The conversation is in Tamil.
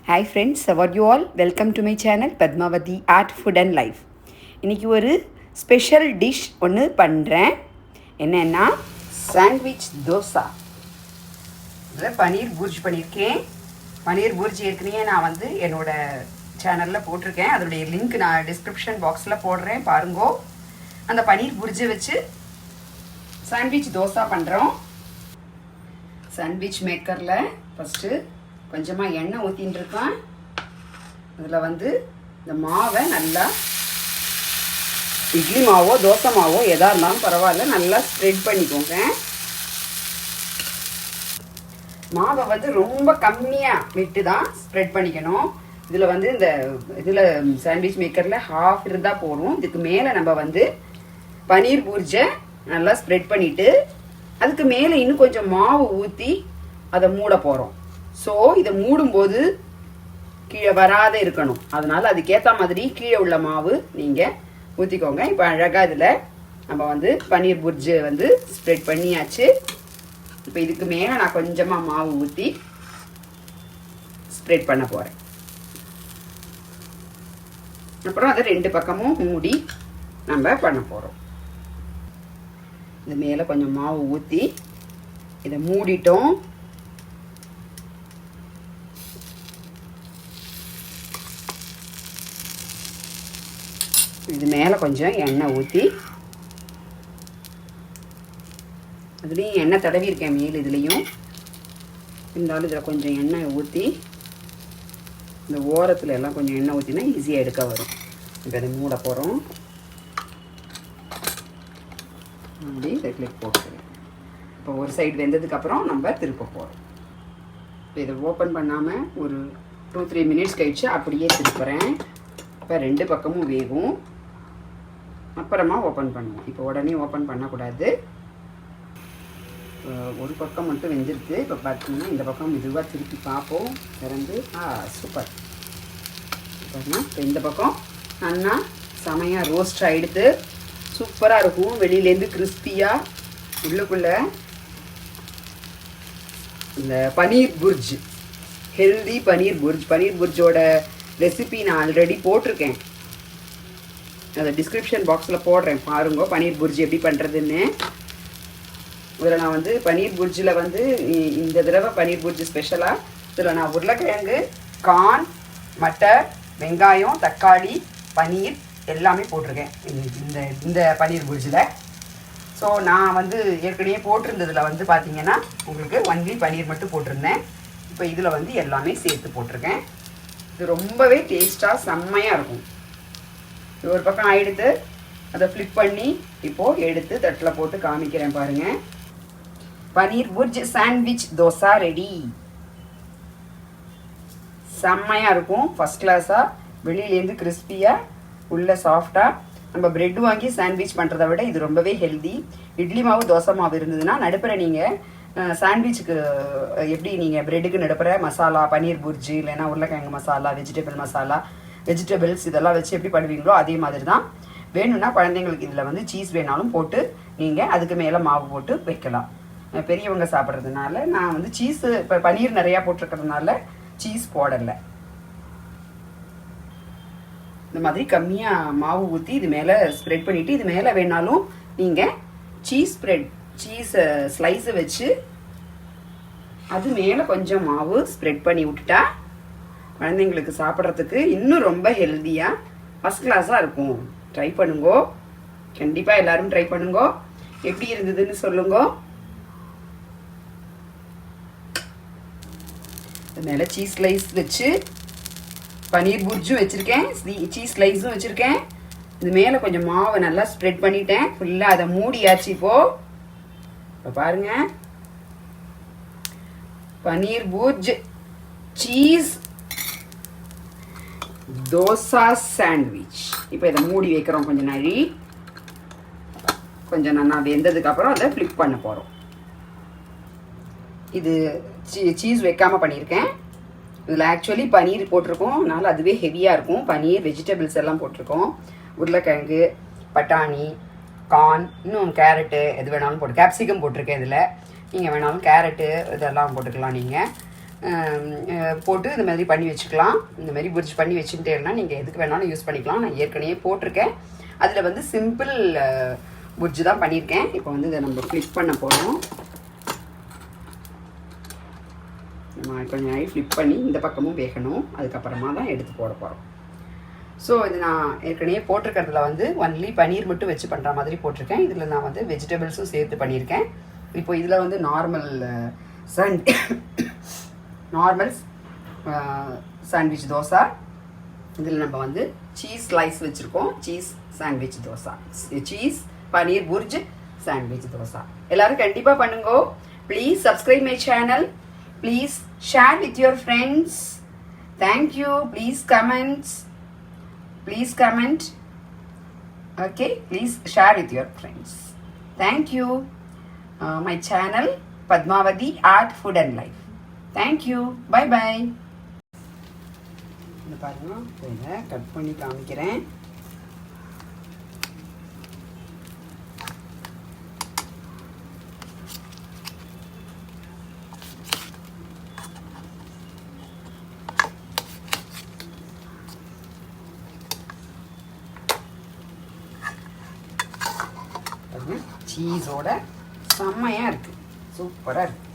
Hi friends, how are you all? Welcome to my channel Padmavati Art Food and Life. இன்னைக்கு ஒரு ஸ்பெஷல் டிஷ் ஒன்று பண்ணுறேன். என்னென்னா சாண்ட்விச் தோசா. இதில் பன்னீர் பூர்ஜி பண்ணியிருக்கேன். பன்னீர் பூர்ஜி ஏற்கனவே நான் வந்து என்னோடய சேனலில் போட்டிருக்கேன். அதோடைய லிங்க் நான் டிஸ்கிரிப்ஷன் பாக்ஸில் போடுறேன், பாருங்கோ. அந்த பன்னீர் பூர்ஜி வச்சு சாண்ட்விச் தோசா பண்ணுறோம். சாண்ட்விச் மேக்கரில் ஃபஸ்ட்டு கொஞ்சமாக எண்ணெய் ஊற்றின்னு இருக்கேன். இதில் வந்து இந்த மாவை நல்லா இட்லி மாவோ தோசை மாவோ எதாக இருந்தாலும் பரவாயில்ல, நல்லா ஸ்ப்ரெட் பண்ணிக்கோங்க. மாவை வந்து ரொம்ப கம்மியாக விட்டு தான் ஸ்ப்ரெட் பண்ணிக்கணும். இதில் வந்து இதில் சாண்ட்விச் மேக்கரில் ஹாஃப் இருந்தால் போதும். இதுக்கு மேலே நம்ம வந்து பன்னீர் பூர்ஜை நல்லா ஸ்ப்ரெட் பண்ணிவிட்டு அதுக்கு மேலே இன்னும் கொஞ்சம் மாவு ஊற்றி அதை மூட போகிறோம். ஸோ இதை மூடும்போது கீழே வராத இருக்கணும். அதனால் அதுக்கேற்ற மாதிரி கீழே உள்ள மாவு நீங்கள் ஊற்றிக்கோங்க. இப்போ அழகாக இதில் நம்ம வந்து பன்னீர் புர்ஜு வந்து ஸ்ப்ரெட் பண்ணியாச்சு. இப்போ இதுக்கு மேலே நான் கொஞ்சமாக மாவு ஊற்றி ஸ்ப்ரெட் பண்ண போகிறேன். அப்புறம் அதை ரெண்டு பக்கமும் மூடி நம்ம பண்ண போகிறோம். இது மேலே கொஞ்சம் மாவு ஊற்றி இதை மூடிட்டோம். இது மேலே கொஞ்சம் எண்ணெய் ஊற்றி, அதுலேயும் எண்ணெய் தடவி இருக்கேன் மேல் இதுலேயும். இருந்தாலும் இதில் கொஞ்சம் எண்ணெய் ஊற்றி இந்த ஓரத்தில் எல்லாம் கொஞ்சம் எண்ணெய் ஊற்றினா ஈஸியாக எடுக்க வரும். இப்போ இதை மூட போகிறோம். அப்படி இதை கிளிக் போட்டுருவேன். இப்போ ஒரு சைடு வெந்ததுக்கப்புறம் நம்ம திருப்ப போகிறோம். இப்போ இதை ஓப்பன் பண்ணாமல் ஒரு 2-3 மினிட்ஸ் கழிச்சு அப்படியே திருப்புறேன். இப்போ ரெண்டு பக்கமும் வேகும். அப்புறமா ஓப்பன் பண்ணுவோம். இப்போ உடனே ஓப்பன் பண்ணக்கூடாது. ஒரு பக்கம் மட்டும் வெந்திருக்கு. இப்போ பார்த்தீங்கன்னா இந்த பக்கம் மெதுவாக திருப்பி பார்ப்போம். திறந்து சூப்பர். இப்போ இந்த பக்கம் நல்லா செமையாக ரோஸ்ட் ஆகிடுது. சூப்பராக இருக்கும். வெளியிலேருந்து கிறிஸ்பியாக, உள்ளுக்குள்ளே இந்த பன்னீர் புர்ஜ், ஹெல்தி பன்னீர் புர்ஜ். பன்னீர் புர்ஜோட ரெசிபி நான் ஆல்ரெடி போட்டிருக்கேன். அதை டிஸ்கிரிப்ஷன் பாக்ஸில் போடுறேன், பாருங்க பன்னீர் புர்ஜி எப்படி பண்ணுறதுன்னு. இதில் நான் வந்து பன்னீர் புர்ஜில் வந்து இந்த தடவை பன்னீர் புர்ஜி ஸ்பெஷலாக இதில் நான் உருளைக்கிழங்கு, கார்ன், மட்டர், வெங்காயம், தக்காளி, பன்னீர் எல்லாமே போட்டிருக்கேன் இந்த பன்னீர் புர்ஜில். ஸோ நான் வந்து ஏற்கனவே போட்டிருந்ததில் வந்து பார்த்தீங்கன்னா உங்களுக்கு ஒன்லி பன்னீர் மட்டும் போட்டிருந்தேன். இப்போ இதில் வந்து எல்லாமே சேர்த்து போட்டிருக்கேன். இது ரொம்பவே டேஸ்ட்டாக செம்மையாக இருக்கும். இது ஒரு பக்கம் ஆகிடுத்து. அதை ஃப்ளிப் பண்ணி இப்போது எடுத்து தட்டில் போட்டு காமிக்கிறேன் பாருங்கள். பன்னீர் புர்ஜ் சாண்ட்விச் தோசா ரெடி. செம்மையாக இருக்கும். ஃபஸ்ட் கிளாஸாக, வெளியிலேருந்து கிறிஸ்பியாக, உள்ளே சாஃப்டாக. நம்ம ப்ரெட் வாங்கி சாண்ட்விச் பண்ணுறதை விட இது ரொம்பவே ஹெல்தி. இட்லி மாவு தோசை மாவு இருந்ததுன்னா நடுப்புற நீங்கள் சாண்ட்விச்சுக்கு எப்படி நீங்கள் ப்ரெட்டுக்கு நடுப்புற மசாலா, பன்னீர் புர்ஜி இல்லைன்னா உருளைக்கிழங்கு மசாலா, வெஜிடபிள் மசாலா, வெஜிடபிள்ஸ் இதெல்லாம் வச்சு எப்படி பண்ணுவீங்களோ அதே மாதிரி தான். வேணும்னா குழந்தைங்களுக்கு இதில் வந்து சீஸ் வேணாலும் போட்டு நீங்கள் அதுக்கு மேலே மாவு போட்டு வைக்கலாம். பெரியவங்க சாப்பிட்றதுனால நான் வந்து சீஸு இப்போ பன்னீர் நிறையா போட்டிருக்கிறதுனால சீஸ் போடலை. இந்த மாதிரி கம்மியாக மாவு ஊற்றி இது மேலே ஸ்ப்ரெட் பண்ணிவிட்டு இது மேலே வேணாலும் நீங்கள் சீஸ் ஸ்லைஸை வச்சு அது மேலே கொஞ்சம் மாவு ஸ்ப்ரெட் பண்ணி விட்டுட்டா குழந்தைங்களுக்கு சாப்பிட்றதுக்கு இன்னும் ரொம்ப ஹெல்த்தியாக ஃபஸ்ட் கிளாஸாக இருக்கும். ட்ரை பண்ணுங்கோ, கண்டிப்பாக எல்லோரும் ட்ரை பண்ணுங்கோ. எப்படி இருந்ததுன்னு சொல்லுங்கோ. இது மேலே சீஸ் ஸ்லைஸ் வச்சு பன்னீர் புர்ஜும் வச்சுருக்கேன், சீஸ் ஸ்லைஸும் வச்சுருக்கேன். இது மேலே கொஞ்சம் மாவை நல்லா ஸ்ப்ரெட் பண்ணிட்டேன். ஃபுல்லாக அதை மூடியாச்சு. இப்போ பாருங்கள், பன்னீர் புர்ஜ் சீஸ் தோசா சாண்ட்விச். இப்போ இதை மூடி வைக்கிறோம். கொஞ்சம் நாழி கொஞ்சம் நல்லா வெந்ததுக்கப்புறம் அதை ஃப்ளிப் பண்ண போகிறோம். இது சீஸ் வைக்காமல் பண்ணியிருக்கேன். இதில் ஆக்சுவலி பன்னீர் போட்டிருக்கோம், அதனால் அதுவே ஹெவியாக இருக்கும். பன்னீர், வெஜிடபிள்ஸ் எல்லாம் போட்டிருக்கோம். உருளைக்கிழங்கு, பட்டாணி, கார்ன், இன்னும் கேரட்டு எது வேணாலும் போட்டு, கேப்சிகம் போட்டிருக்கேன். இதில் நீங்கள் வேணாலும் கேரட்டு இதெல்லாம் போட்டுக்கலாம். நீங்கள் போட்டு இந்த மாதிரி பண்ணி வச்சுக்கலாம். இந்த மாதிரி புர்ஜ் பண்ணி வச்சுக்கிட்டேன்னா நீங்கள் எதுக்கு வேணாலும் யூஸ் பண்ணிக்கலாம். நான் ஏற்கனவே போட்டிருக்கேன். அதில் வந்து சிம்பிள் புர்ஜ் தான் பண்ணியிருக்கேன். இப்போ வந்து இதை நம்ம ஃப்ளிப் பண்ண போகிறோம். நம்ம கொஞ்சம் நேரம் ஃப்ளிப் பண்ணி இந்த பக்கமும் வேகணும். அதுக்கப்புறமா தான் எடுத்து போட போகிறோம். ஸோ இது நான் ஏற்கனவே போட்டிருக்கிறதுல வந்து ஒன்லி பன்னீர் மட்டும் வச்சு பண்ணுற மாதிரி போட்டிருக்கேன். இதில் நான் வந்து வெஜிடபிள்ஸும் சேர்த்து பண்ணியிருக்கேன். இப்போ இதில் வந்து நார்மல் சாண்ட்விச் தோசை, இதில் நம்ம வந்து சீஸ் ஸ்லைஸ் வச்சுருக்கோம். சீஸ் சாண்ட்விச் தோசை, சீஸ் பன்னீர் புர்ஜ் சாண்ட்விச் தோசை. எல்லோரும் கண்டிப்பாக பண்ணுங்க. Please subscribe my channel. Please share with your friends. Thank you. Please comment. Okay, please share with your friends. Thank you. My channel Padmavati Art Food and Life. Thank you. Bye bye. இந்த பாருங்க, இதை கட் பண்ணி காமிக்கிறேன். சீஸோட செம்மையாக இருக்குது, சூப்பராக இருக்குது.